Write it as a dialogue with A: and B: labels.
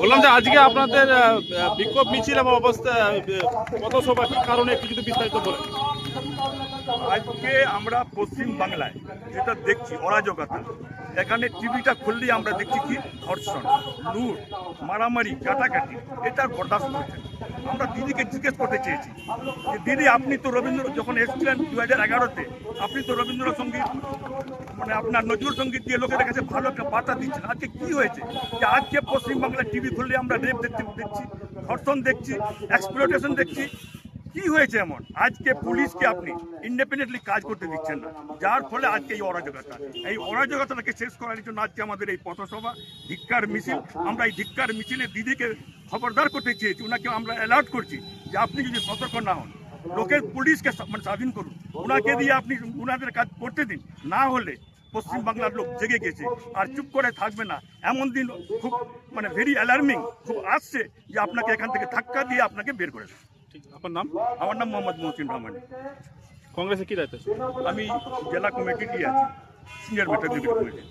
A: বললাম যে আজকে আপনাদের বিক্ষোভ মিছিল এবং অবস্থা পথসভা কি কারণে একটু যদি বিস্তারিত বলেন।
B: আজকে আমরা পশ্চিম বাংলায় যেটা দেখছি অরাজকতা, এখানে টিভিটা খুললেই আমরা দেখছি কি ধর্ষণ, লুট, মারামারি, কাটাকাটি, এটা বরদাস্ত করছে না। আমরা দিদিকে জিজ্ঞেস করতে চেয়েছি যে দিদি, আপনি তো রবীন্দ্র যখন এসেছিলেন 2011-তে, আপনি তো রবীন্দ্রসঙ্গীত মানে আপনার নজরুল সঙ্গীত দিয়ে লোকের কাছে ভালো একটা বার্তা দিচ্ছেন। আজকে কি হয়েছে যে আজকে পশ্চিমবাংলার টিভি খুললে আমরা রেপ দেখছি, ধর্ষণ দেখছি, এক্সপ্লয়টেশন দেখছি? কি হয়েছে এমন? আজকে পুলিশকে আপনি ইন্ডিপেন্ডেন্টলি কাজ করতে দিচ্ছেন না, যার ফলে আজকে এই অরাজকতাটাকে শেষ করার জন্য আজকে আমাদের এই পথসভা, ধিক্কার মিছিল। আমরা এই ধিক্কার মিছিলে দিদিকে খবরদার করতে চেয়েছি, ওনাকে আমরা অ্যালার্ট করছি যে আপনি যদি সতর্ক না হন, লোকের পুলিশকে মানে স্বাধীন করুন, ওনাকে দিয়ে আপনি ওনাদের কাজ করতে দিন, না হলে পশ্চিমবাংলার লোক জেগে গেছে আর চুপ করে থাকবে না। এমন দিন খুব মানে ভেরি অ্যালার্মিং খুব আসছে যে আপনাকে এখান থেকে ধাক্কা দিয়ে আপনাকে বের করে দেবে।
A: আপনার নাম?
B: আমার নাম মোহাম্মদ মহসিন রহমান।
A: কংগ্রেসে কি দায়িত্ব?
B: আমি জেলা কমিটিরই আছি, সিনিয়র মেটার কমিটি।